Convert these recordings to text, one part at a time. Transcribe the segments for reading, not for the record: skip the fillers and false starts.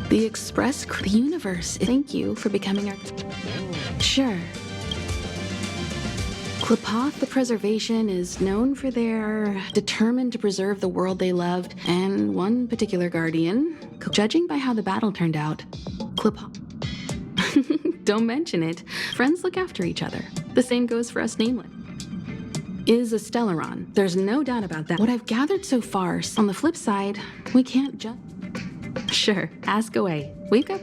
The Express, the universe. Thank you for becoming our... Sure. Klapoth the Preservation is known for their determined to preserve the world they loved, and one particular guardian. Judging by how the battle turned out, Klapoth... Don't mention it. Friends look after each other. The same goes for us Nameless. Is a Stellaron. There's no doubt about that. What I've gathered so far, on the flip side, we can't just... Sure, ask away. We've got...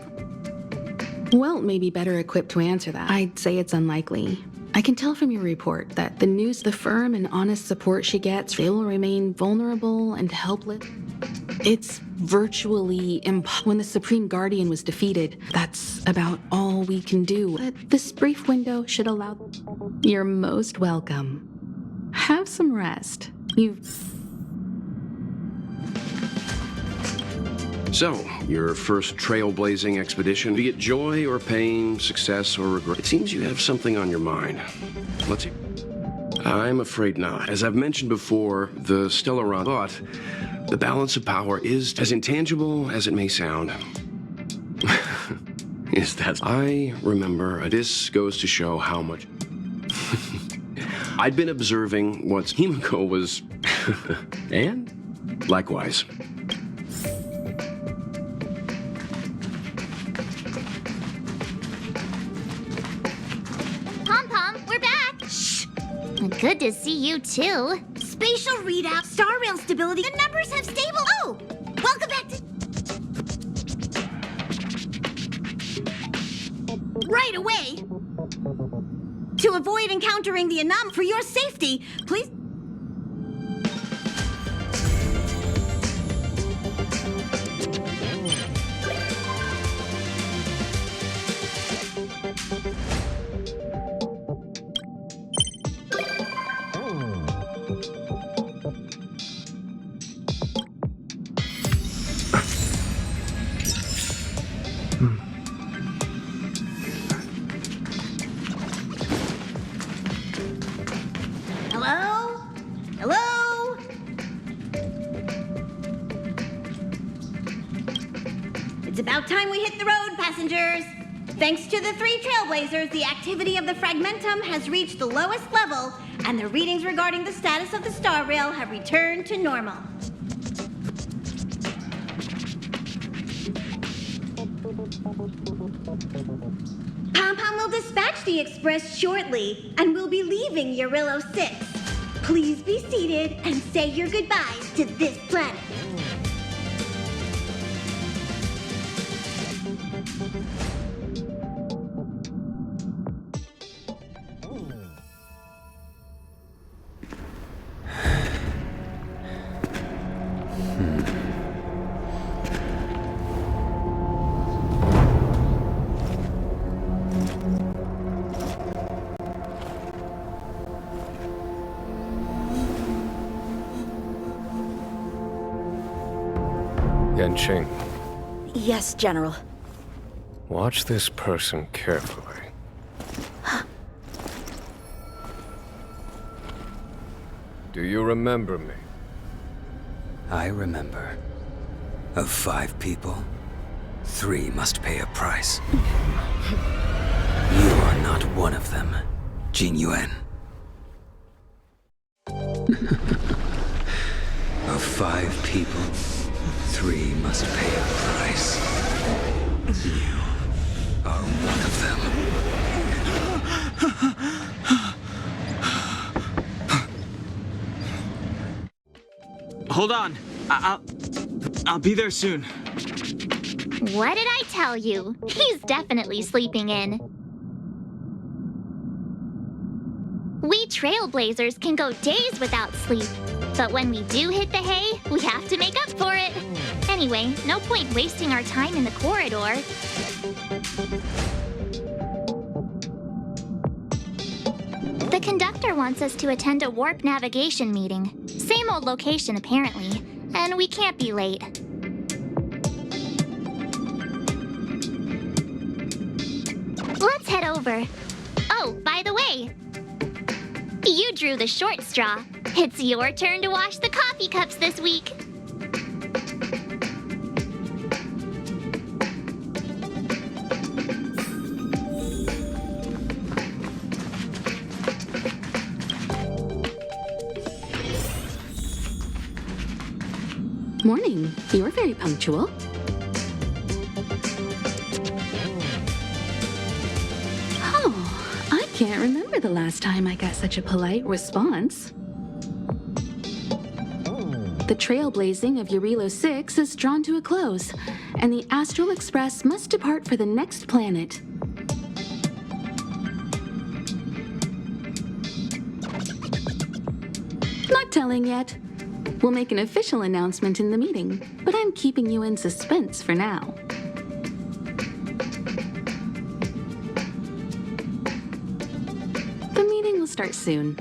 Well, maybe better equipped to answer that. I'd say it's unlikely. I can tell from your report that the firm and honest support she gets, they will remain vulnerable and helpless. It's virtually when the Supreme Guardian was defeated, that's about all we can do. But this brief window should allow... You're most welcome. Have some rest. So, your first trailblazing expedition. Be it joy or pain, success or regret. It seems you have something on your mind. Let's see. I'm afraid not. As I've mentioned before, the Stellaron, but the balance of power is as intangible as it may sound. Is that... I remember, this goes to show how much... I'd been observing what Himiko was... and likewise. Good to see you, too. Spatial readout, star rail stability, the numbers have stable... Oh! Welcome back to... Right away! To avoid encountering the anomaly, for your safety, please... It's about time we hit the road, passengers. Thanks to the 3 trailblazers, the activity of the fragmentum has reached the lowest level, and the readings regarding the status of the star rail have returned to normal. Pom-Pom will dispatch the Express shortly, and we'll be leaving Urillo 6. Please be seated and say your goodbyes to this planet. Yanqing. Yes, General. Watch this person carefully. Do you remember me? I remember. Of 5 people, 3 must pay a price. You are not one of them, Jin Yuan. Of 5 people, 3 must pay a price. You are one of them. Hold on. I'll be there soon. What did I tell you? He's definitely sleeping in. We trailblazers can go days without sleep. But when we do hit the hay, we have to make up for it. Anyway, no point wasting our time in the corridor. The conductor wants us to attend a warp navigation meeting. Same old location, apparently. And we can't be late. Let's head over. Oh, by the way, you drew the short straw. It's your turn to wash the coffee cups this week. Morning. You're very punctual. Oh, I can't remember the last time I got such a polite response. The trailblazing of Eurilo 6 is drawn to a close, and the Astral Express must depart for the next planet. Not telling yet. We'll make an official announcement in the meeting, but I'm keeping you in suspense for now. The meeting will start soon.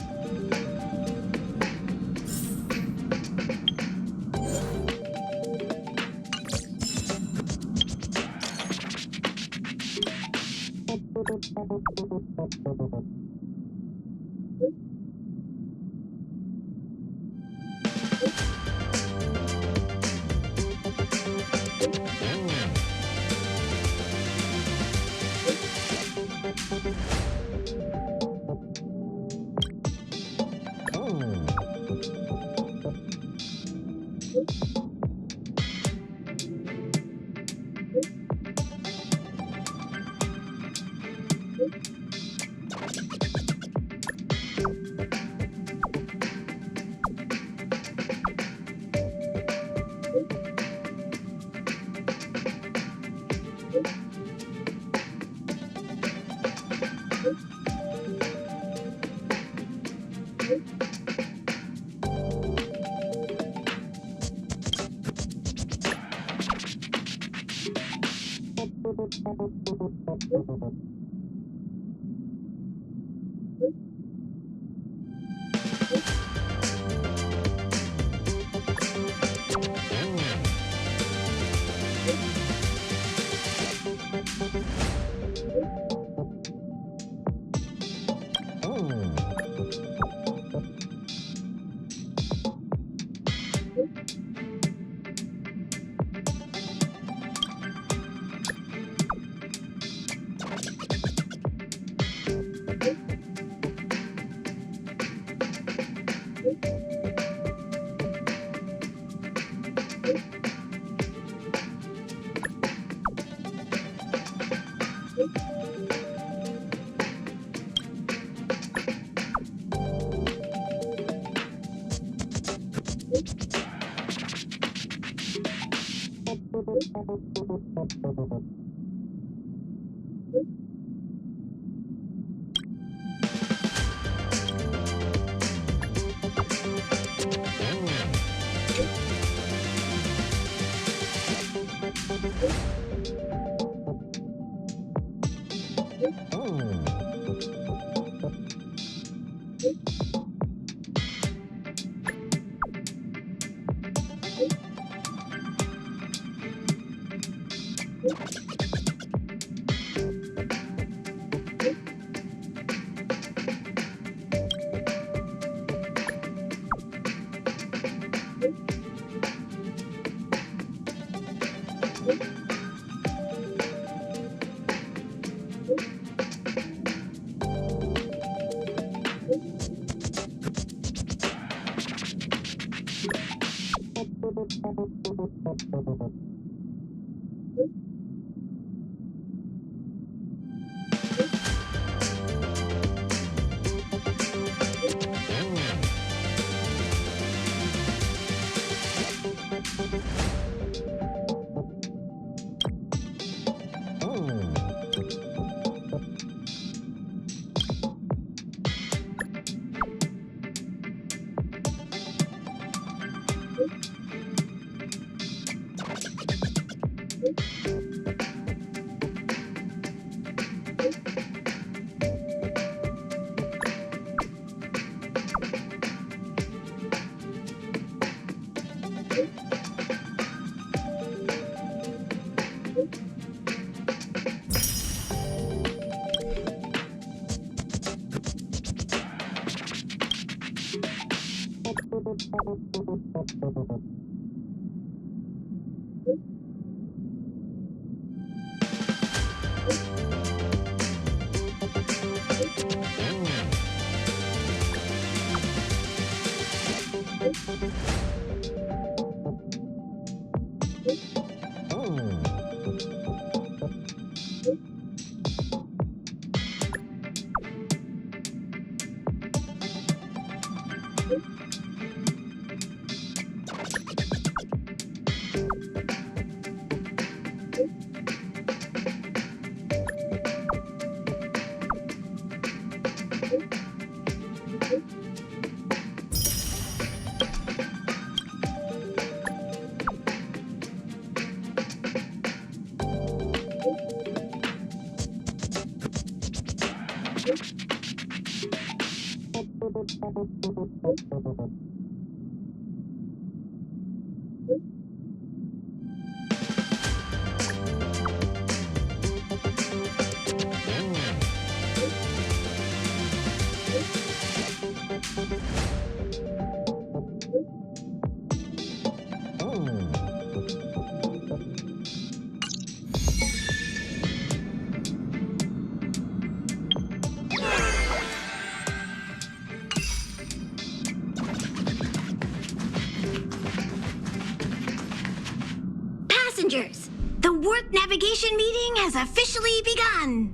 Passengers, the warp navigation meeting has officially begun.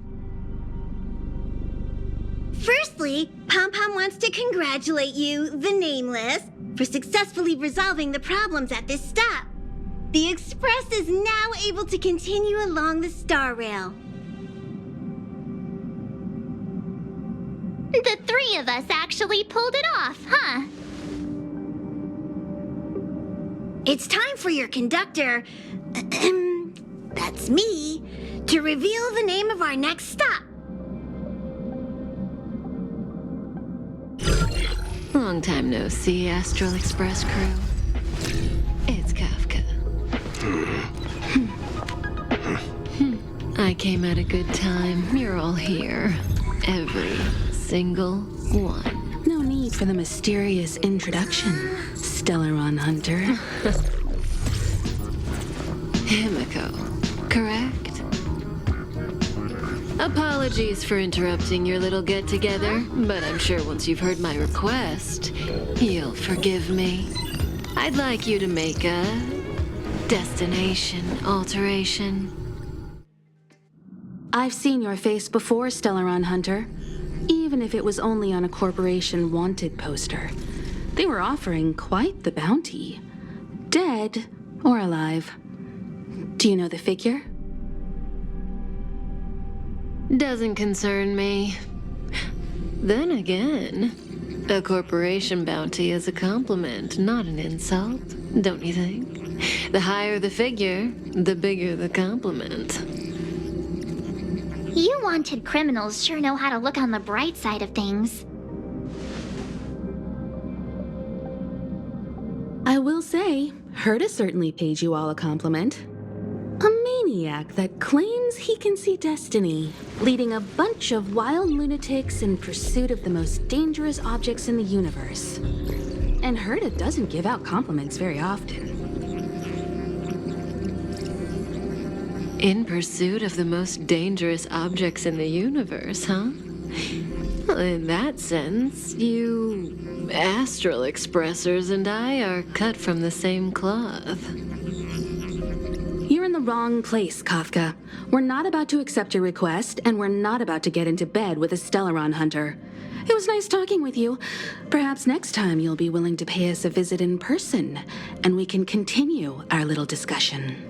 Firstly, Pom Pom wants to congratulate you, the Nameless, for successfully resolving the problems at this stop. The Express is now able to continue along the Star Rail. The three of us actually pulled it off, huh? It's time for your conductor, that's me, to reveal the name of our next stop. Long time no see, Astral Express crew. It's Kafka. I came at a good time. You're all here. Every single one. No need for the mysterious introduction, Stellaron Hunter. Himiko, correct? Apologies for interrupting your little get-together, but I'm sure once you've heard my request, you'll forgive me. I'd like you to make a destination alteration. I've seen your face before, Stellaron Hunter. Even if it was only on a corporation wanted poster. They were offering quite the bounty. Dead or alive. Do you know the figure? Doesn't concern me. Then again, a corporation bounty is a compliment, not an insult, don't you think? The higher the figure, the bigger the compliment. You wanted criminals sure know how to look on the bright side of things. I will say, Herta certainly paid you all a compliment. A maniac that claims he can see destiny, leading a bunch of wild lunatics in pursuit of the most dangerous objects in the universe. And Herta doesn't give out compliments very often. In pursuit of the most dangerous objects in the universe, huh? Well, in that sense, you Astral Expressers and I are cut from the same cloth. You're in the wrong place, Kafka. We're not about to accept your request, and we're not about to get into bed with a Stellaron Hunter. It was nice talking with you. Perhaps next time you'll be willing to pay us a visit in person, and we can continue our little discussion.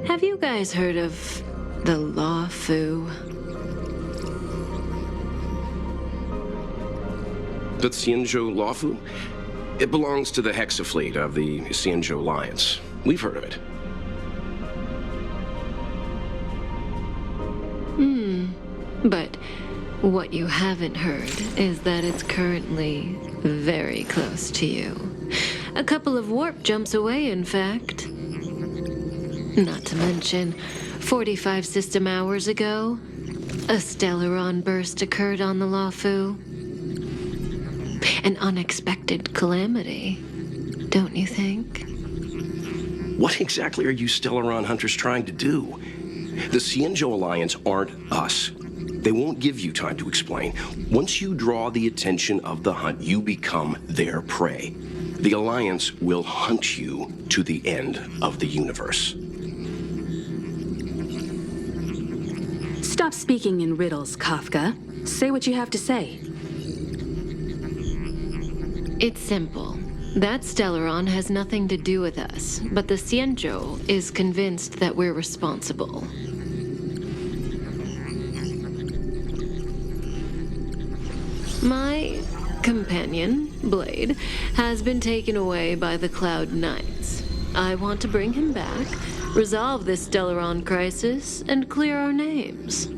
Have you guys heard of the Law Fu? The Xianzhou Lawfu? It belongs to the Hexafleet of the Xianzhou Alliance. We've heard of it. But what you haven't heard is that it's currently very close to you. A couple of warp jumps away, in fact. Not to mention, 45 system hours ago, a Stellaron burst occurred on the Lawfu. An unexpected calamity, don't you think? What exactly are you Stellaron Hunters trying to do? The Xianzhou Alliance aren't us. They won't give you time to explain. Once you draw the attention of the hunt, you become their prey. The Alliance will hunt you to the end of the universe. Stop speaking in riddles, Kafka. Say what you have to say. It's simple. That Stellaron has nothing to do with us, but the Xianzhou is convinced that we're responsible. My companion, Blade, has been taken away by the Cloud Knights. I want to bring him back, resolve this Stellaron crisis, and clear our names.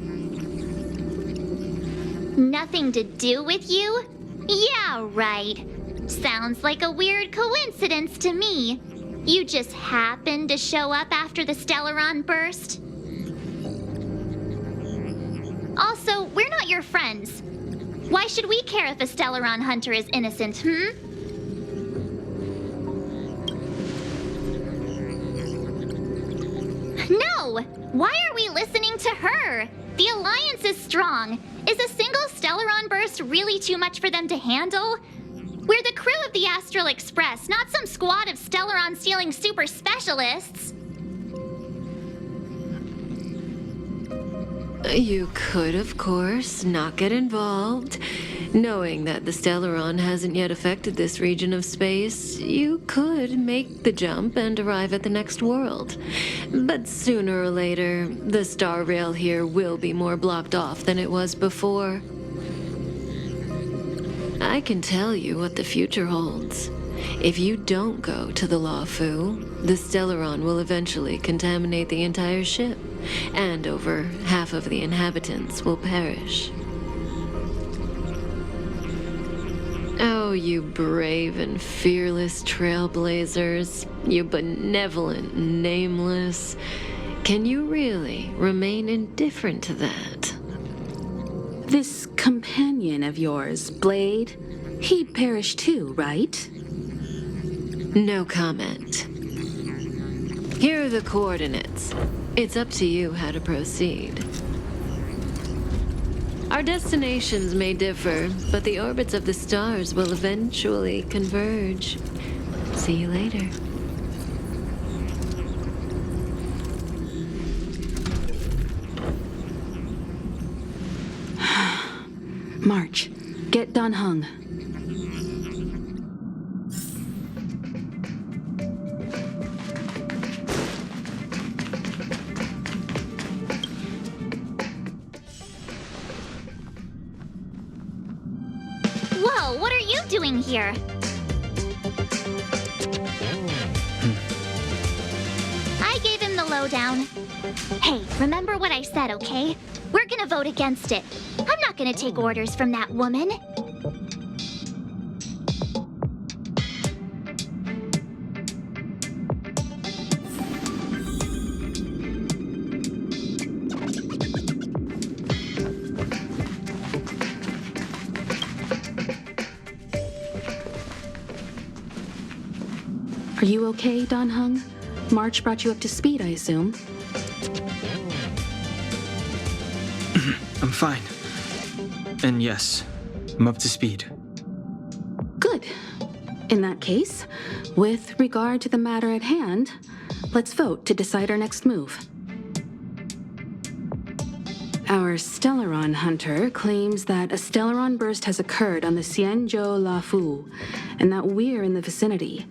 Nothing to do with you? Yeah, right. Sounds like a weird coincidence to me. You just happened to show up after the Stellaron burst? Also, we're not your friends. Why should we care if a Stellaron hunter is innocent, No! Why are we listening to her? The Alliance is strong. Is a single Stellaron burst really too much for them to handle? We're the crew of the Astral Express, not some squad of Stellaron-stealing super specialists. You could, of course, not get involved. Knowing that the Stellaron hasn't yet affected this region of space, you could make the jump and arrive at the next world. But sooner or later, the star rail here will be more blocked off than it was before. I can tell you what the future holds. If you don't go to the Luofu, the Stellaron will eventually contaminate the entire ship, and over half of the inhabitants will perish. Oh, you brave and fearless trailblazers, you benevolent nameless. Can you really remain indifferent to that? This companion of yours, Blade, he perished too, right? No comment. Here are the coordinates. It's up to you how to proceed. Our destinations may differ, but the orbits of the stars will eventually converge. See you later. March, get Dan Heng. Whoa, what are you doing here? I gave him the lowdown. Hey, remember what I said, okay? We're gonna vote against it. I'm not gonna take orders from that woman. Are you okay, Dan Heng? March brought you up to speed, I assume. I'm fine. And yes, I'm up to speed. Good. In that case, with regard to the matter at hand, let's vote to decide our next move. Our Stellaron hunter claims that a Stellaron burst has occurred on the Xianzhou Luofu, and that we're in the vicinity.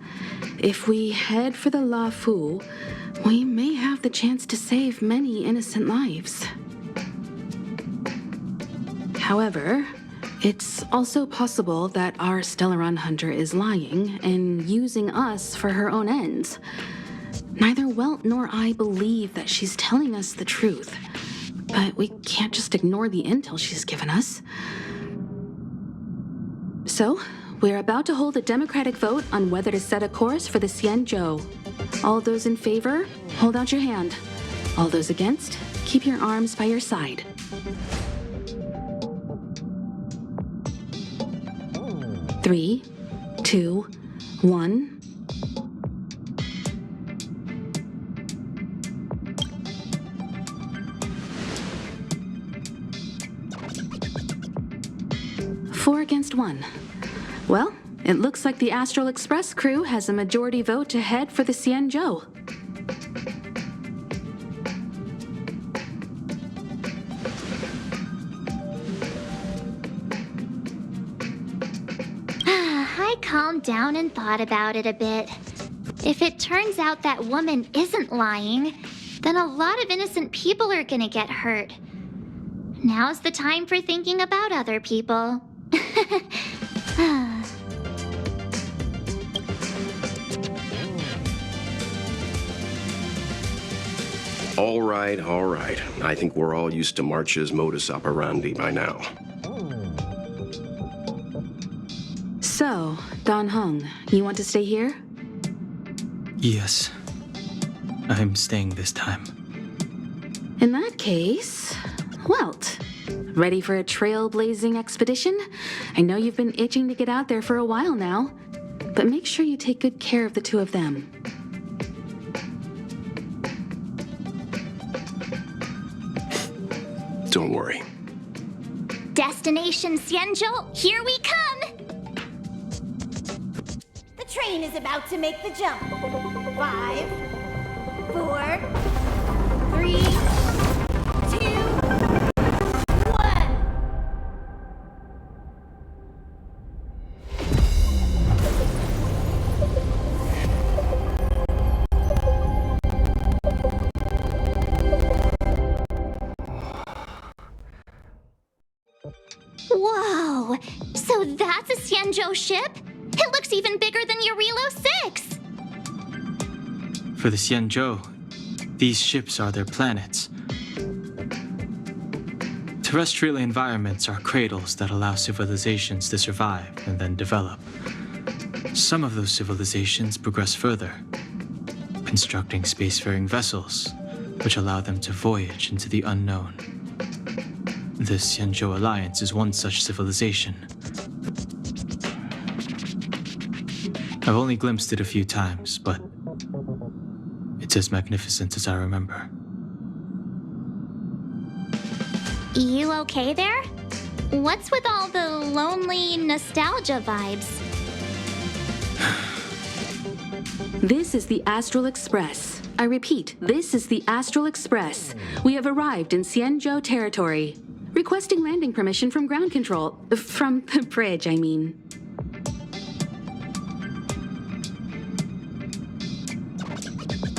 If we head for the Luofu, we may have the chance to save many innocent lives. However, it's also possible that our Stellaron hunter is lying and using us for her own ends. Neither Welt nor I believe that she's telling us the truth, but we can't just ignore the intel she's given us. So, we're about to hold a democratic vote on whether to set a course for the Xianzhou. All those in favor, hold out your hand. All those against, keep your arms by your side. Three, two, one. Four against one. Well, It looks like the Astral Express crew has a majority vote to head for the Xianzhou. I calmed down and thought about it a bit. If it turns out that woman isn't lying, then a lot of innocent people are gonna get hurt. Now's the time for thinking about other people. All right, all right. I think we're all used to March's modus operandi by now. So, Don Hung, you want to stay here? Yes. I'm staying this time. In that case, Welt, ready for a trailblazing expedition? I know you've been itching to get out there for a while now, but make sure you take good care of the two of them. Don't worry. Destination Xianzhou, here we come! The train is about to make the jump. 5, 4, 3, 2, 1. Whoa! So that's a Xianzhou ship? It looks even bigger than Eurilo 6! For the Xianzhou, these ships are their planets. Terrestrial environments are cradles that allow civilizations to survive and then develop. Some of those civilizations progress further, constructing spacefaring vessels, which allow them to voyage into the unknown. The Xianzhou Alliance is one such civilization. I've only glimpsed it a few times, but it's as magnificent as I remember. You okay there? What's with all the lonely nostalgia vibes? This is the Astral Express. I repeat, this is the Astral Express. We have arrived in Xianzhou territory. Requesting landing permission from ground control. From the bridge, I mean.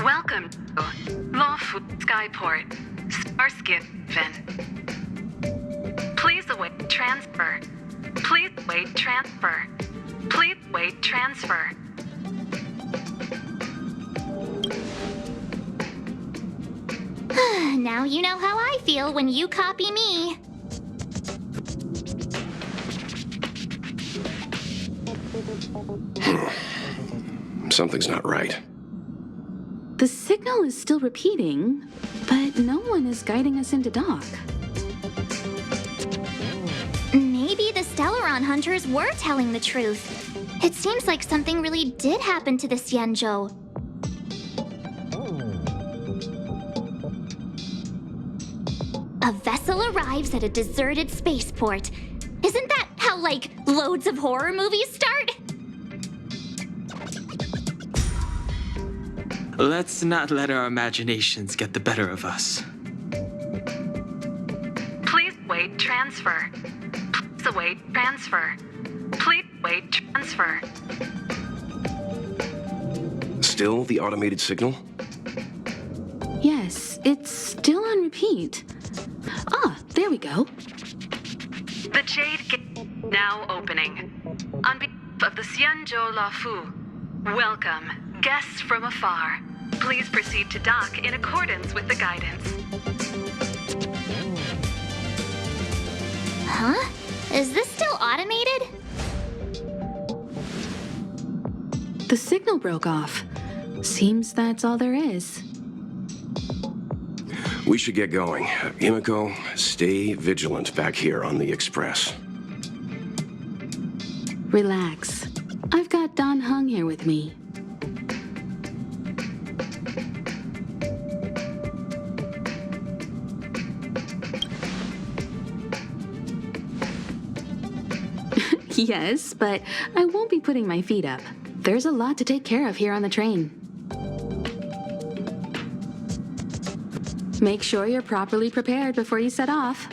Welcome to Lawful Skyport, Starskin. Please await transfer. Please await transfer. Please await transfer. Now you know how I feel when you copy me. Something's not right. The signal is still repeating, but no one is guiding us into dock. Maybe the Stellaron hunters were telling the truth. It seems like something really did happen to the Xianzhou. A vessel arrives at a deserted spaceport. Isn't that how, like, loads of horror movies start? Let's not let our imaginations get the better of us. Please await transfer. Please await transfer. Please await transfer. Still the automated signal? Yes, it's still on repeat. Ah, there we go. The Jade Gate now opening. On behalf of the Xianzhou Lafu, welcome, guests from afar. Please proceed to dock in accordance with the guidance. Huh? Is this still automated? The signal broke off. Seems that's all there is. We should get going. Himiko, stay vigilant back here on the Express. Relax. I've got Don Hung here with me. Yes, but I won't be putting my feet up. There's a lot to take care of here on the train. Make sure you're properly prepared before you set off.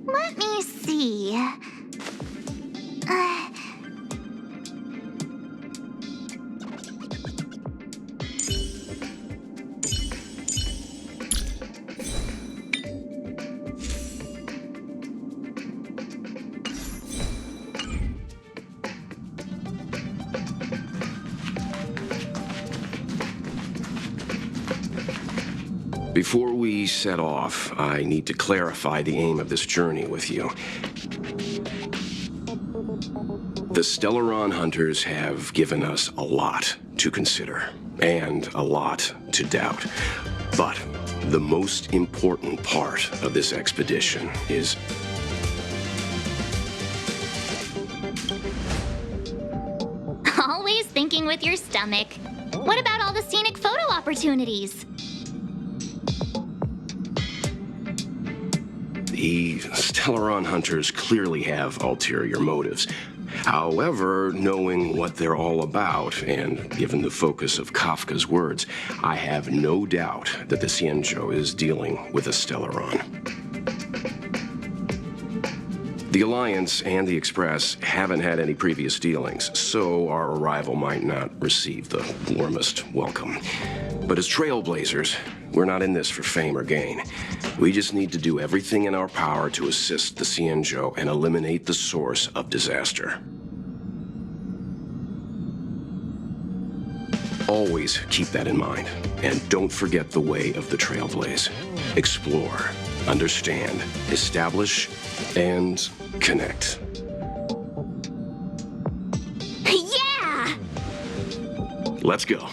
Let me see. Before we set off, I need to clarify the aim of this journey with you. The Stellaron hunters have given us a lot to consider, and a lot to doubt. But the most important part of this expedition is Always thinking with your stomach. What about all the scenic photo opportunities? the Stellaron hunters clearly have ulterior motives. However, knowing what they're all about, and given the focus of Kafka's words, I have no doubt that the Xianzhou is dealing with a Stellaron. The Alliance and the Express haven't had any previous dealings, so our arrival might not receive the warmest welcome. But as trailblazers, we're not in this for fame or gain. We just need to do everything in our power to assist the Xianzhou and eliminate the source of disaster. Always keep that in mind, and don't forget the way of the Trailblaze. Explore, understand, establish, and connect. Yeah! Let's go.